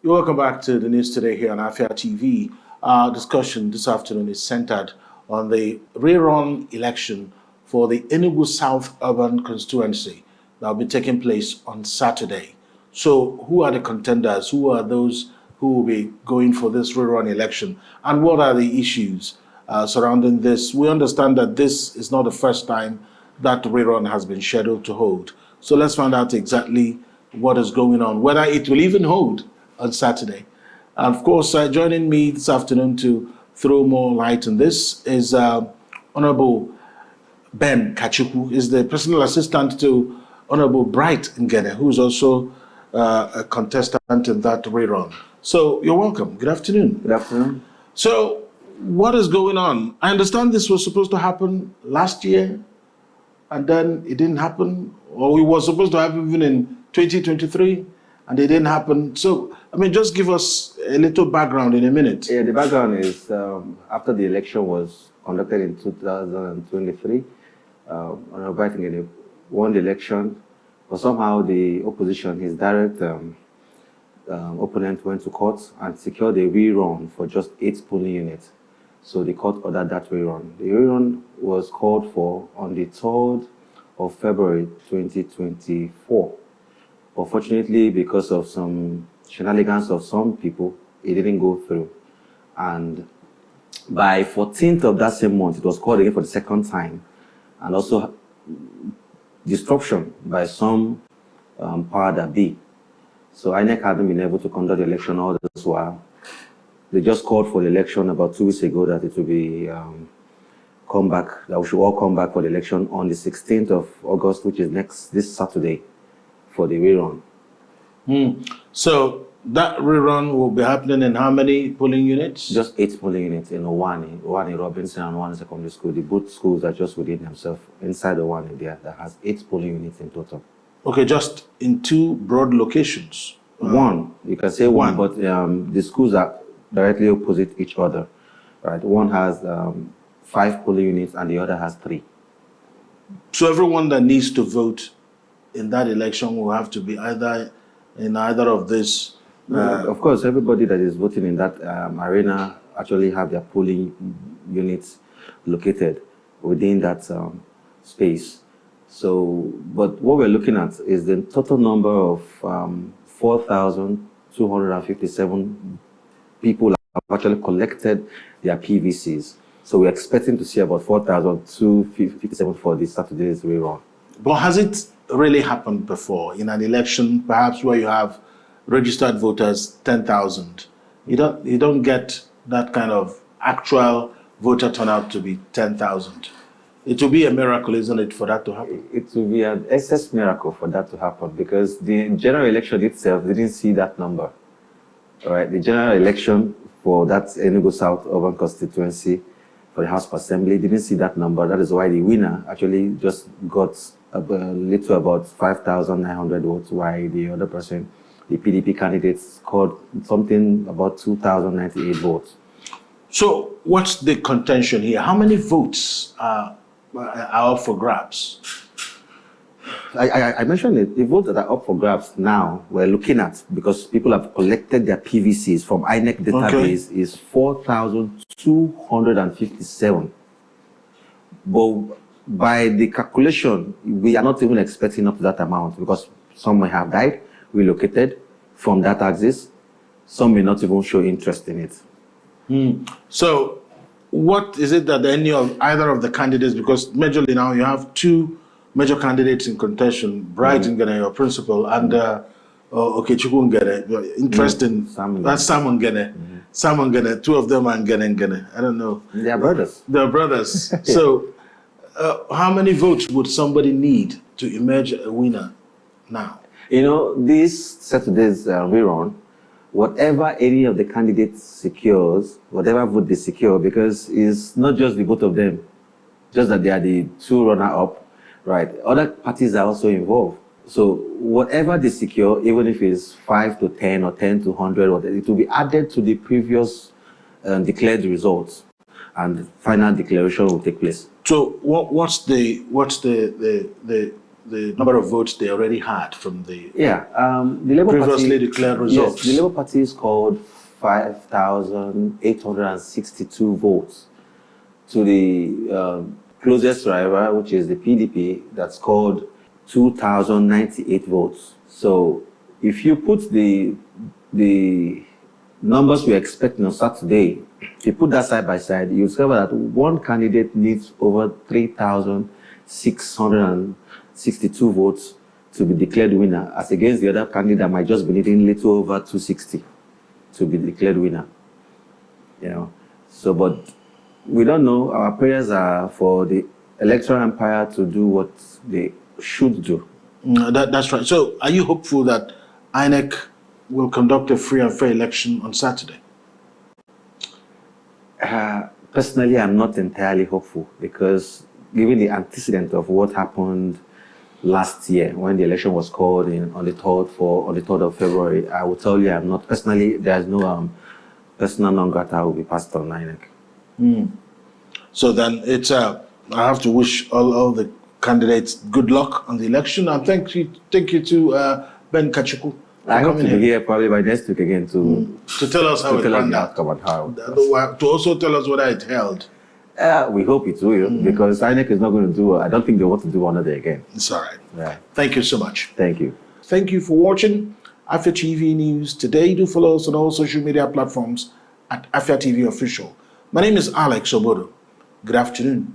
You're welcome back to the news today here on Afia TV. Our discussion this afternoon is centered on the Rerun election for the Enugu South Urban Constituency that will be taking place on Saturday. So who are the contenders? Who are those who will be going for this Rerun election? And what are the issues surrounding this? We understand that this is not the first time that Rerun has been scheduled to hold. So let's find out exactly what is going on, whether it will even hold on Saturday. And of course, joining me this afternoon to throw more light on this is Honorable Ben Kachikwu, is the personal assistant to Honorable Bright Ngene, who's also a contestant in that Rerun. So you're welcome. Good afternoon. Good afternoon. So what is going on? I understand this was supposed to happen last year, and then it didn't happen, or it was supposed to happen even in 2023, and it didn't happen. So, I mean, just give us a little background in a minute. Yeah, the background is after the election was conducted in 2023, Honorable Bright Ngene won the election, but somehow the opposition, his direct opponent, went to court and secured a rerun for just 8 polling units. So the court ordered that rerun. The rerun was called for on the 3rd of February 2024. Unfortunately, because of some shenanigans of some people, it didn't go through. And by 14th of that same month, it was called again for the second time. And also disruption by some power that be. So INEC hadn't been able to conduct the election all this while. They just called for the election about 2 weeks ago that it will be come back, that we should all come back for the election on the 16th of August, which is this Saturday, for the rerun. So that rerun will be happening in how many polling units? Just 8 polling units in Owani, one in Robinson and one in secondary school. The both schools are just within themselves, inside the one in there, that has 8 polling units in total. Okay, just in 2 broad locations? One, you can say one, but the schools are directly opposite each other. Right? One has 5 polling units and the other has 3. So everyone that needs to vote in that election will have to be either in either of these? Of course, everybody that is voting in that arena actually have their polling units located within that space. So, but what we're looking at is the total number of 4,257 people have actually collected their PVCs. So we're expecting to see about 4,257 for this Saturday's rerun. But has it really happened before in an election, perhaps where you have registered voters 10,000? You don't get that kind of actual voter turnout to be 10,000. It will be a miracle, isn't it, for that to happen? It will be an excess miracle for that to happen because the general election itself didn't see that number. All right, the general election for that Enugu South Urban Constituency for the House of Assembly didn't see that number. That is why the winner actually just got a little about 5,900 votes, while the other person, the PDP candidate, scored something about 2,098 votes. So what's the contention here? How many votes are up for grabs? I mentioned it. The votes that are up for grabs now, we're looking at, because people have collected their PVCs from INEC database, is 4,257. But by the calculation, we are not even expecting up to that amount because some may have died, relocated from that axis. Some may not even show interest in it. So what is it that either of the candidates, because majorly now you have 2 major candidates in contention, Bright Ngene, your principal, and Kachikwu Ngene, interesting. That's Sam Ngene. Sam Ngene, 2 of them are Ngene. I don't know. They are brothers. They're brothers. So how many votes would somebody need to emerge a winner now? You know, this Saturday's rerun, whatever any of the candidates secures, whatever vote they secure, because it's not just the both of them, just that they are the 2 runner-up, right? Other parties are also involved. So whatever they secure, even if it's 5 to 10 or 10 to 100, it will be added to the previous declared results, and final declaration will take place. So what's the the number of votes they already had from the Yeah, the Labour previously Party declared results. Yes, the Labour Party scored 5,862 votes to the closest rival, which is the PDP, that scored 2,098 votes. So if you put the numbers we're expecting on Saturday, if you put that side by side, you discover that one candidate needs over 3,662 votes to be declared winner, as against the other candidate that might just be needing little over 260 to be declared winner. You know, so but we don't know. Our prayers are for the electoral empire to do what they should do. That's right. So are you hopeful that INEC will conduct a free and fair election on Saturday? Personally, I'm not entirely hopeful, because given the antecedent of what happened last year when the election was called on the 3rd of February, I will tell you I'm not personally. There's no personal non grata will be passed on INEC. So then it's I have to wish all the candidates good luck on the election, and thank you to Ben Kachikwu. I hope to be here probably by next week again to tell us how it panned out. To also tell us whether it held. We hope it will, because INEC is not going to do. I don't think they want to do another again. It's all right. Yeah. Thank you so much. Thank you. Thank you for watching Afia TV News today. Do follow us on all social media platforms at Afia TV Official. My name is Alex Obodo. Good afternoon.